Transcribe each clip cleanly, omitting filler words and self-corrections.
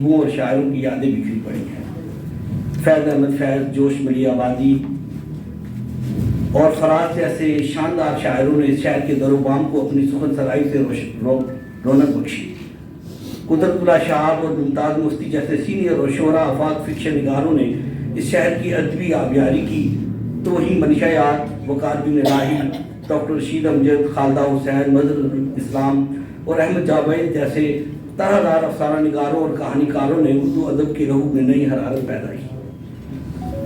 وہ اور شاعروں کی یادیں بکھری پڑی ہیں۔ فیض احمد فیض، جوش ملی آبادی اور فراز جیسے شاندار شاعروں نے اس شہر کے در و بام کو اپنی سخن سرائی سے رونق بخشی۔ قدرت اللہ شہاب اور ممتاز مفتی جیسے سینئر اور شعراء آفاق فکشن نگاروں نے اس شہر کی ادبی آبیاری کی تو وہیں منشا یاد، وقار بن الہی، ڈاکٹر رشید امجد، خالدہ حسین، مظہر الاسلام اور احمد جاوید جیسے طرح دار افسانہ نگاروں اور کہانی کاروں نے اردو ادب کی رہو میں نئی حرارت پیدا کی۔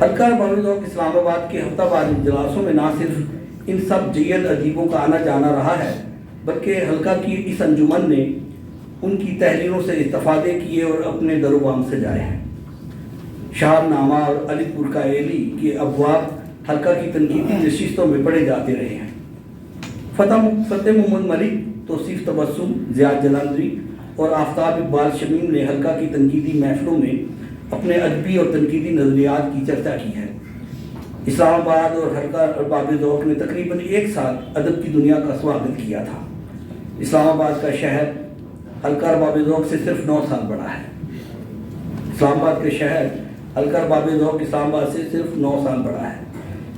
حلقہ ارباب ذوق اسلام آباد کے ہفتہ وار اجلاسوں میں نہ صرف ان سب جید ادیبوں کا آنا جانا رہا ہے، بلکہ حلقہ کی اس انجمن نے ان کی تحریروں سے استفادے کیے اور اپنے در و بام سجائے ہیں۔ شہاب نامہ اور علی پور کا ایلی کے ابواب حلقہ کی تنقیدی نشستوں میں پڑھے جاتے رہے ہیں۔ فتح محمد ملک، توصیف تبسم، زیاد جلندری اور آفتاب اقبال شمیم نے حلقہ کی تنقیدی محفلوں میں اپنے ادبی اور تنقیدی نظریات کی چرچا کی ہے۔ اسلام آباد اور حلقہ ارباب ذوق نے تقریباً ایک ساتھ ادب کی دنیا کا سواگت کیا تھا۔ اسلام آباد کا شہر حلقہ ارباب ذوق سے صرف 9 سال بڑا ہے۔ اسلام آباد کے شہر حلقہ ارباب ذوق اسلام آباد سے صرف 9 سال بڑا ہے۔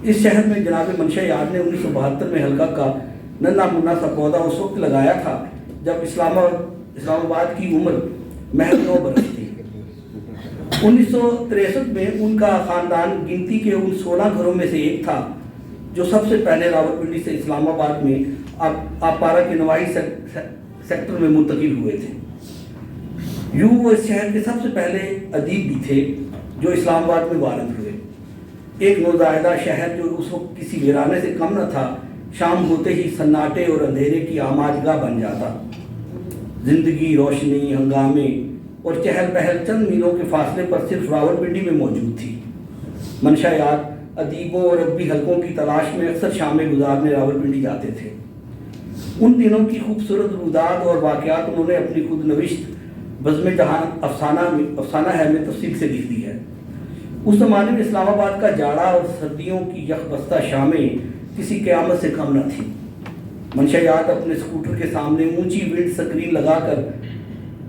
اس شہر میں جناب منشا یاد نے 1972 میں حلقہ کا ننھا منا سا پودا اس وقت لگایا تھا جب اسلام آباد کی عمر محض 9 برس تھی۔ 1963 میں ان کا خاندان گنتی کے ان 16 گھروں میں سے ایک تھا جو سب سے پہلے راولپنڈی سے اسلام آباد میں آپارہ کے نواحی سیکٹر میں منتقل ہوئے تھے۔ یوں وہ اس شہر کے سب سے پہلے ادیب بھی تھے جو اسلام آباد میں وارد ہوئے۔ ایک نوزائیدہ شہر جو اس وقت کسی ویرانے سے کم نہ تھا، شام ہوتے ہی سناٹے اور اندھیرے کی آماجگاہ بن جاتا۔ زندگی، روشنی، ہنگامے اور چہل پہل چند میلوں کے فاصلے پر صرف راولپنڈی میں موجود تھی۔ منشا یاد ادیبوں اور ادبی حلقوں کی تلاش میں اکثر شامیں گزارنے راولپنڈی جاتے تھے۔ ان دنوں کی خوبصورت روداد اور واقعات انہوں نے اپنی خود نوشت بزم جہان افسانہ ہے میں تفصیل سے لکھ دی ہے۔ اس زمانے میں اسلام آباد کا جاڑا اور سردیوں کی یکبستہ شامیں کسی قیامت سے کم نہ تھیں۔ منشا یاد اپنے اسکوٹر کے سامنے اونچی ونڈ سکرین لگا کر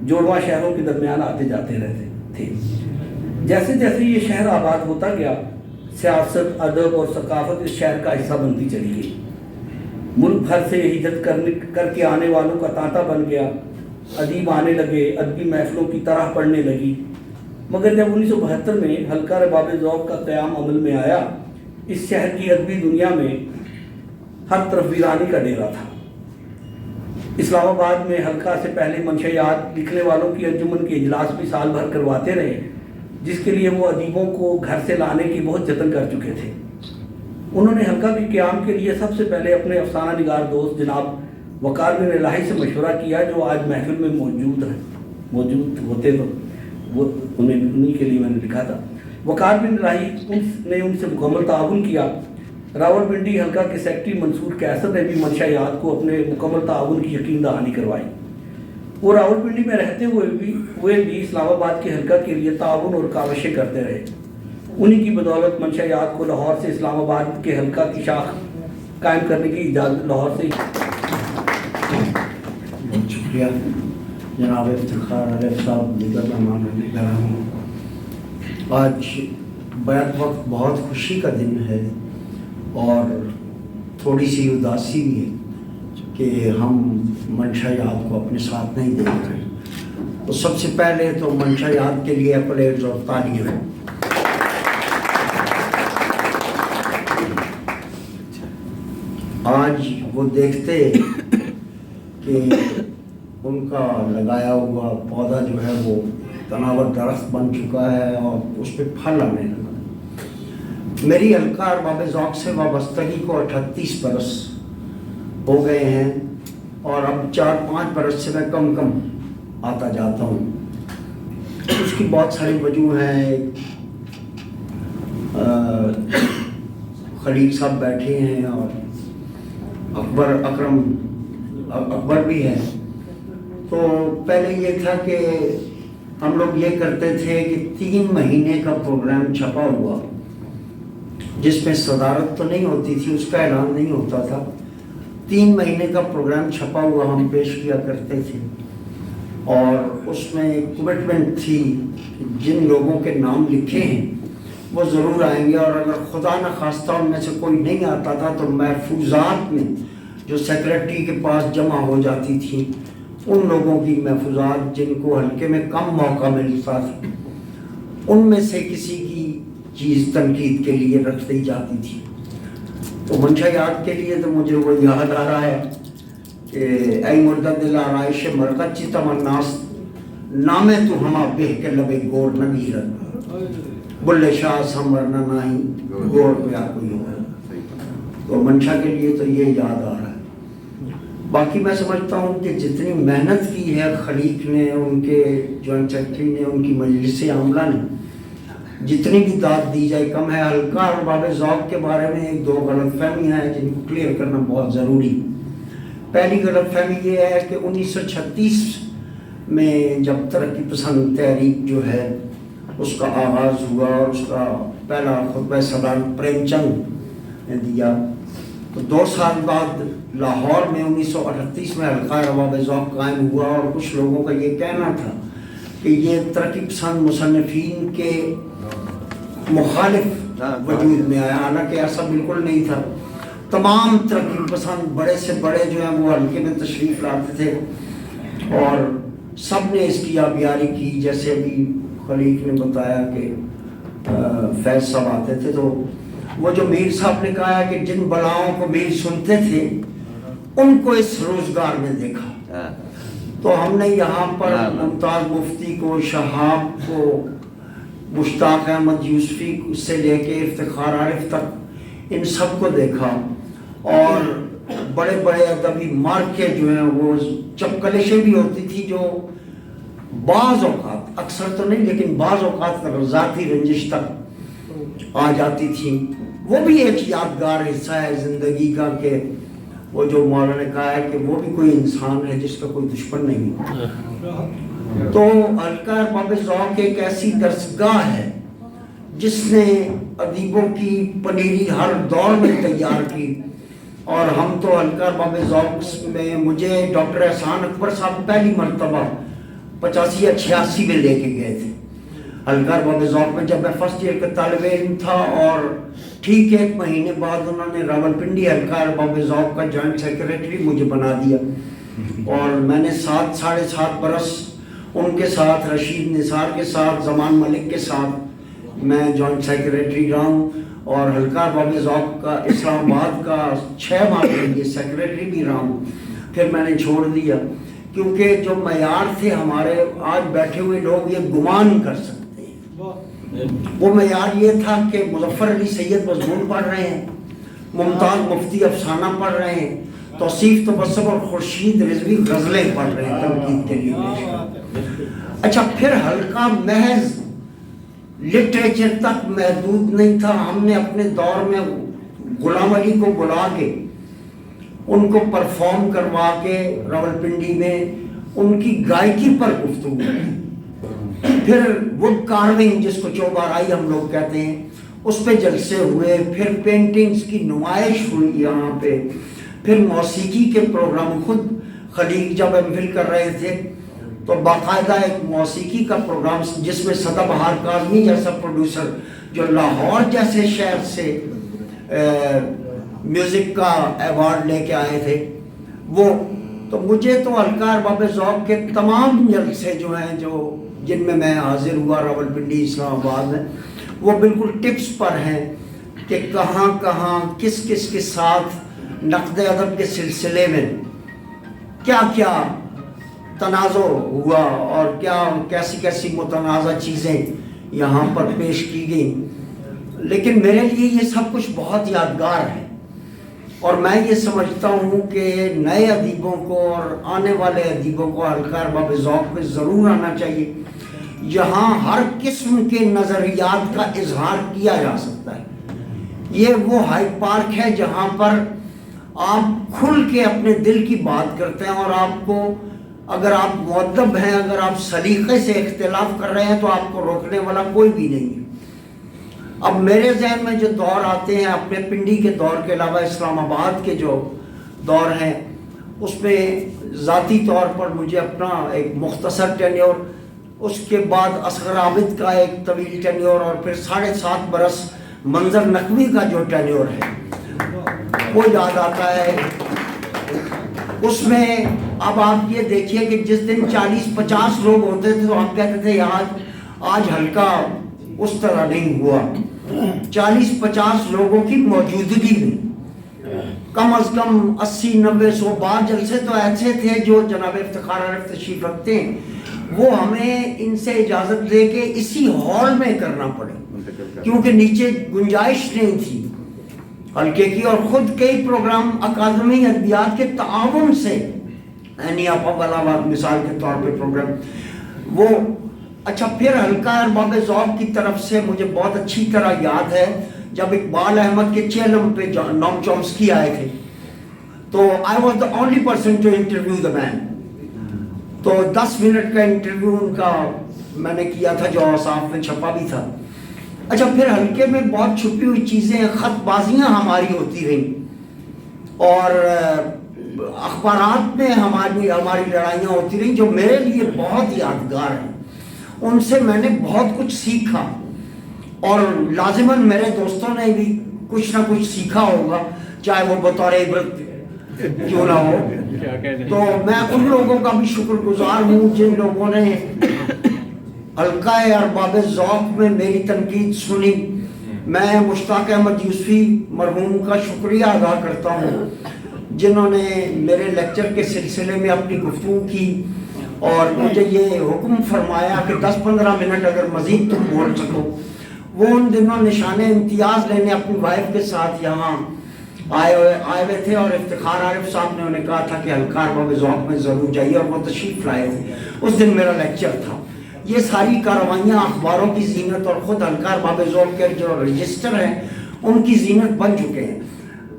جوڑواں شہروں کے درمیان آتے جاتے رہتے تھے۔ جیسے جیسے یہ شہر آباد ہوتا گیا، سیاست، ادب اور ثقافت اس شہر کا حصہ بنتی چلی گئی۔ ملک بھر سے ہجرت کر کے آنے والوں کا تانتا بن گیا۔ ادیب آنے لگے، ادبی محفلوں کی طرح پڑھنے لگی۔ مگر جب 1972 میں حلقہ ارباب ذوق کا قیام عمل میں آیا، اس شہر کی ادبی دنیا میں ہر طرف ویرانی کا ڈیرا تھا۔ اسلام آباد میں حلقہ سے پہلے منشا یاد لکھنے والوں کی انجمن کے اجلاس بھی سال بھر کرواتے رہے، جس کے لیے وہ ادیبوں کو گھر سے لانے کی بہت جتن کر چکے تھے۔ انہوں نے حلقہ کے قیام کے لیے سب سے پہلے اپنے افسانہ نگار دوست جناب وقار بن الہی سے مشورہ کیا، جو آج محفل میں موجود ہوتے تو وہ انہیں کے لیے میں نے لکھا تھا۔ وقار بن الہی نے ان سے مکمل تعاون کیا۔ راولپنڈی حلقہ کے سیکرٹری منصور کیسر نے بھی منشا یاد کو اپنے مکمل تعاون کی یقین دہانی کروائی۔ وہ راولپنڈی میں رہتے ہوئے بھی اسلام آباد کے حلقہ کے لیے تعاون اور کاوشیں کرتے رہے۔ انہی کی بدولت منشا یاد کو لاہور سے اسلام آباد کے حلقہ کی شاخ قائم کرنے کی اجازت لاہور سے بہت شکریہ جناب افتخار علیہ صاحب، دیگر مہمان کرام۔ آج بیت وقت بہت خوشی کا دن ہے اور تھوڑی سی اداسی بھی ہے کہ ہم منشا یاد کو اپنے ساتھ نہیں دیکھ رہے۔ تو سب سے پہلے تو منشا یاد کے لیے اپلیز اور تالیاں۔ آج وہ دیکھتے کہ ان کا لگایا ہوا پودا جو ہے وہ تناور درخت بن چکا ہے اور اس پہ پھل آنے لگا۔ میری حلقہ ارباب ذوق سے وابستگی کو 38 برس ہو گئے ہیں اور اب 4-5 برس سے میں کم آتا جاتا ہوں۔ اس کی بہت ساری وجوہ ہیں۔ خلیل صاحب بیٹھے ہیں اور اکبر بھی ہے۔ تو پہلے یہ تھا کہ ہم لوگ یہ کرتے تھے کہ 3 مہینے کا پروگرام چھپا ہوا، جس میں صدارت تو نہیں ہوتی تھی، اس کا اعلان نہیں ہوتا تھا۔ 3 مہینے کا پروگرام چھپا ہوا ہم پیش کیا کرتے تھے اور اس میں ایک کمٹمنٹ تھی کہ جن لوگوں کے نام لکھے ہیں وہ ضرور آئیں گے، اور اگر خدا نخواستہ ان میں سے کوئی نہیں آتا تھا تو محفوظات میں جو سیکرٹری کے پاس جمع ہو جاتی تھیں ان لوگوں کی محفوظات جن کو حلقے میں کم موقع ملتا تھا ان میں سے کسی کی چیز تنقید کے لیے رکھ دی جاتی تھی۔ تو منشا یاد کے لیے تو مجھے وہ یاد آ رہا ہے کہ اے مردہ دل آرائش مرکت چی تمناس نامے تو ہما بہ کے لبے گور نگیرت بلے شاہ سمرنا نائی گور پیا کوئی ہو۔ تو منشا کے لیے تو یہ یاد آ رہا ہے۔ باقی میں سمجھتا ہوں کہ جتنی محنت کی ہے خلیق نے، ان کے جوائنٹ سیکرٹری نے، ان کی مجلس عاملہ نے، جتنی بھی داد دی جائے کم ہے۔ حلقہ اور باب ذوق کے بارے میں ایک دو غلط فہمیاں ہیں جن کو کلیئر کرنا بہت ضروری۔ پہلی غلط فہمی یہ ہے کہ 1936 میں جب ترقی پسند تحریک جو ہے اس کا آغاز ہوا اور اس کا پہلا خطبہ صدارت پریم چند نے دیا، تو 2 سال بعد لاہور میں 1938 میں حلقہ رباب ذوق قائم ہوا، اور کچھ لوگوں کا یہ کہنا تھا کہ یہ ترقی پسند مصنفین کے مخالف وجود میں آیا، حالانکہ ایسا بالکل نہیں تھا۔ تمام ترقی پسند بڑے سے بڑے جو ہیں وہ حلقے میں تشریف لاتے تھے اور سب نے اس کی آبیاری کی۔ جیسے ابھی خلیق نے بتایا کہ فیض صاحب آتے تھے تو وہ جو میر صاحب نے کہا ہے کہ جن بلاؤں کو میر سنتے تھے ان کو اس روزگار میں دیکھا، تو ہم نے یہاں پر ممتاز مفتی کو، شہاب کو، مشتاق احمد یوسفی سے لے کے افتخار عارف تک ان سب کو دیکھا، اور بڑے بڑے ادبی مارکے جو ہیں وہ چپکلشیں بھی ہوتی تھی جو بعض اوقات، اکثر تو نہیں لیکن بعض اوقات ذاتی رنجش تک آ جاتی تھیں۔ وہ بھی ایک یادگار حصہ ہے زندگی کا کہ وہ جو مولانا نے کہا ہے کہ وہ بھی کوئی انسان ہے جس کا کوئی دشمن نہیں۔ تو حلقہ باب ذوق ایک ایسی درسگاہ ہے جس نے ادیبوں کی پنیری ہر دور میں تیار کی، اور ہم تو حلقہ باب ذوق میں مجھے ڈاکٹر احسان اکبر صاحب پہلی مرتبہ 85 یا 86 میں لے کے گئے تھے حلقہ باب ذوق میں، جب میں فرسٹ ایئر کا طالب علم تھا، اور ٹھیک 1 مہینے بعد انہوں نے راولپنڈی حلقہ باب ذوق کا جوائنٹ سیکریٹری مجھے بنا دیا، اور میں نے 7.5 برس ان کے ساتھ، رشید نثار کے ساتھ، زمان ملک کے ساتھ میں جوائنٹ سیکریٹری رہا ہوں، اور حلقہ باب ذوق کا اسلام آباد کا 6 ماہ کے لیے سیکریٹری بھی رہا ہوں۔ پھر میں نے چھوڑ دیا کیونکہ جو معیار تھے ہمارے، آج بیٹھے ہوئے لوگ یہ گمان کر سکتے ہیں، وہ معیار یہ تھا کہ مظفر علی سید مضمون پڑھ رہے ہیں، ممتاز مفتی افسانہ پڑھ رہے ہیں، توصیف تبسم اور خورشید رضوی غزلیں پڑھ رہے ہیں تنقید کے لیے۔ اچھا، پھر حلقہ محض لٹریچر تک محدود نہیں تھا، ہم نے اپنے دور میں غلام علی کو بلا کے ان کو پرفارم کروا کے راولپنڈی میں ان کی گائیکی پر گفتگو کی، پھر وڈ کارونگ جس کو چوبارائی ہم لوگ کہتے ہیں اس پہ جلسے ہوئے، پھر پینٹنگز کی نمائش ہوئی یہاں پہ، پھر موسیقی کے پروگرام۔ خود خلیق جب ایم فل کر رہے تھے تو باقاعدہ ایک موسیقی کا پروگرام جس میں سدا بہار کاظمی جیسا پروڈیوسر جو لاہور جیسے شہر سے میوزک کا ایوارڈ لے کے آئے تھے، وہ تو مجھے تو حلقہ باب ذوق کے تمام جلسے جو ہیں جن میں میں حاضر ہوا راولپنڈی اسلام آباد میں، وہ بالکل ٹپس پر ہیں کہ کہاں کہاں کس کس کے ساتھ نقد ادب کے سلسلے میں کیا کیا تنازع ہوا اور کیسی کیسی متنازع چیزیں یہاں پر پیش کی گئیں۔ لیکن میرے لیے یہ سب کچھ بہت یادگار ہے، اور میں یہ سمجھتا ہوں کہ نئے ادیبوں کو اور آنے والے ادیبوں کو حلقہ باب ذوق پہ ضرور آنا چاہیے۔ یہاں ہر قسم کے نظریات کا اظہار کیا جا سکتا ہے، یہ وہ ہائی پارک ہے جہاں پر آپ کھل کے اپنے دل کی بات کرتے ہیں، اور آپ کو اگر آپ مؤدب ہیں، اگر آپ سلیقے سے اختلاف کر رہے ہیں تو آپ کو روکنے والا کوئی بھی نہیں ہے۔ اب میرے ذہن میں جو دور آتے ہیں اپنے پنڈی کے دور کے علاوہ اسلام آباد کے جو دور ہیں، اس میں ذاتی طور پر مجھے اپنا ایک مختصر ٹینیور، اس کے بعد اصغر عابد کا ایک طویل ٹینیور، اور پھر 7.5 برس منظر نقوی کا جو ٹینیور ہے وہ یاد آتا ہے۔ اس میں اب آپ یہ دیکھیے کہ جس دن 40-50 لوگ ہوتے تھے تو ہم کہتے تھے آج حلقہ اس طرح نہیں ہوا۔ 40-50 لوگوں کی موجودگی میں کم از کم 80-90-100 بعض جلسے تو ایسے تھے جو جناب افتخار عارف تشریف رکھتے ہیں، وہ ہمیں ان سے اجازت لے کے اسی ہال میں کرنا پڑے کیونکہ نیچے گنجائش نہیں تھی حلقے کی، اور خود کئی پروگرام اکادمی ادبیات کے تعاون سے مثال کے طور پہ پروگرام وہ اچھا۔ پھر حلقہ ارباب ذوق کی طرف سے مجھے بہت اچھی طرح یاد ہے جب اقبال احمد کے چیلم پہ نوم چومسکی آئے تھے تو I was the only person to interview the man، تو 10 منٹ کا انٹرویو ان کا میں نے کیا تھا جو اوصاف میں چھپا بھی تھا۔ اچھا پھر حلقے میں بہت چھپی ہوئی چیزیں، خط بازیاں ہماری ہوتی رہیں، اور اخبارات میں ہماری لڑائیاں ہوتی رہیں جو میرے لیے بہت یادگار ہیں۔ ان سے میں نے بہت کچھ سیکھا، اور لازماً میرے دوستوں نے بھی کچھ نہ کچھ سیکھا ہوگا، چاہے وہ بطور عبرت کیوں نہ ہو۔ تو میں ان لوگوں کا بھی شکر گزار ہوں جن لوگوں نے حلقہ ارباب ذوق میں میری تنقید سنی۔ میں مشتاق احمد یوسفی مرحوم کا شکریہ ادا کرتا ہوں جنہوں نے میرے لیکچر کے سلسلے میں اپنی گفتگو کی اور مجھے یہ حکم فرمایا کہ 10-15 منٹ اگر مزید تم بول سکو۔ وہ ان دنوں نشان امتیاز لینے اپنی وائف کے ساتھ یہاں آئے ہوئے تھے، اور افتخار عارف صاحب نے انہیں کہا تھا کہ حلقہ ارباب ذوق میں ضرور جائیے، اور وہ تشریف لائے تھے۔ اس دن میرا لیکچر تھا۔ یہ ساری کارروائیاں اخباروں کی زینت اور خود حلقہ ارباب ذوق کے جو رجسٹر ہیں ان کی زینت بن چکے ہیں۔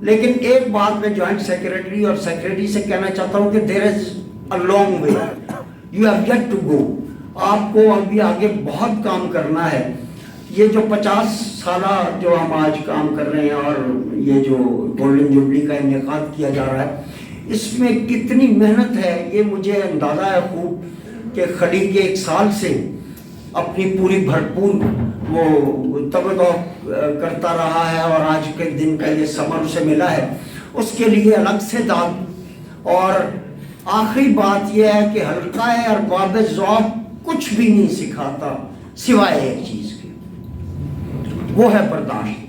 لیکن ایک بات میں جوائنٹ سیکریٹری اور سیکریٹری سے کہنا چاہتا ہوں کہ there is a long way, you have yet to go، آپ کو ابھی آگے بہت کام کرنا ہے۔ یہ جو 50 سالہ جو ہم آج کام کر رہے ہیں اور یہ جو گولڈن جوبلی کا انعقاد کیا جا رہا ہے، اس میں کتنی محنت ہے یہ مجھے اندازہ ہے خوب کہ خلی کے 1 سال سے اپنی پوری بھرپور وہ تبدو کرتا رہا ہے، اور آج کے دن کا یہ ثمر اسے ملا ہے، اس کے لیے الگ سے داد۔ اور آخری بات یہ ہے کہ حلقہ ارباب ذوق کچھ بھی نہیں سکھاتا سوائے ایک چیز کے، وہ ہے برداشت۔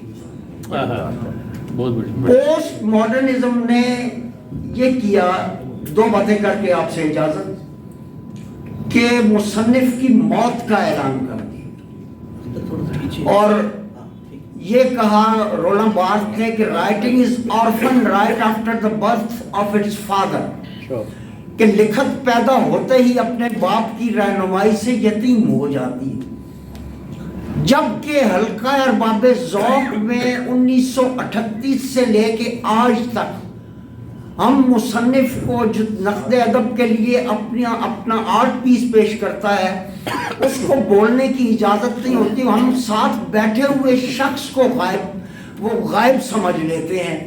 پوسٹ ماڈرنزم نے یہ کیا، 2 باتیں کر کے آپ سے اجازت، کہ مصنف کی موت کا اعلان کر دیا، اور یہ کہا رولاں بارتھ نے کہ writing is orphan right after the birth of its father, کہ لکھت پیدا ہوتے ہی اپنے باپ کی رہنمائی سے یتیم ہو جاتی ہے۔ جبکہ حلقہ ارباب ذوق میں 1938 سے لے کے آج تک ہم مصنف کو جو نقد ادب کے لیے اپنا آرٹ پیس پیش کرتا ہے اس کو بولنے کی اجازت نہیں ہوتی، ہم ساتھ بیٹھے ہوئے شخص کو غائب سمجھ لیتے ہیں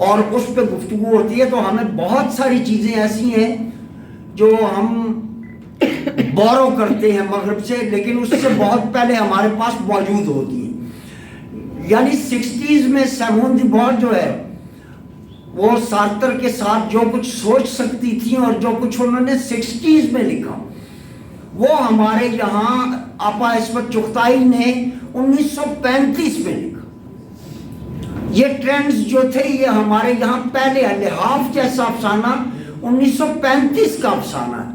اور اس پہ گفتگو ہوتی ہے۔ تو ہمیں بہت ساری چیزیں ایسی ہیں جو ہم بورو کرتے ہیں مغرب سے، لیکن اس سے بہت پہلے ہمارے پاس موجود ہوتی ہیں۔ یعنی 60s میں سیمون دی بوائر جو ہے وہ سارتر کے ساتھ جو کچھ سوچ سکتی تھی اور جو کچھ انہوں نے 60s میں لکھا، وہ ہمارے یہاں آپا عصمت چغتائی نے 1935 میں لکھا۔ یہ ٹرینڈز جو تھے یہ ہمارے یہاں پہلے لحاف جیسا افسانہ 1935 کا افسانہ ہے۔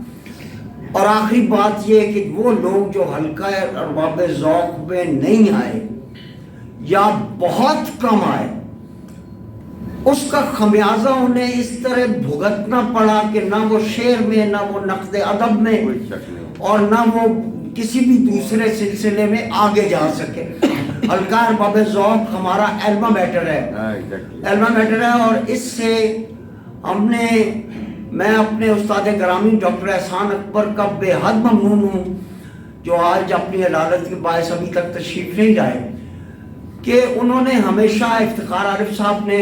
اور آخری بات یہ کہ وہ لوگ جو حلقہ ارباب ذوق میں نہیں آئے یا بہت کم آئے، اس کا خمیازہ انہیں اس طرح بھگتنا پڑا کہ نہ وہ شعر میں، نہ وہ نقد ادب میں، اور نہ وہ کسی بھی دوسرے سلسلے میں آگے جا سکے۔ حلقہ ارباب ذوق ہمارا الما میٹر ہے، اور اس سے ہم نے، میں اپنے استاد گرامی ڈاکٹر احسان اکبر کا بے حد ممنون ہوں جو آج اپنی عدالت کے باعث ابھی تک تشریف نہیں لائے، کہ انہوں نے ہمیشہ، افتخار عارف صاحب نے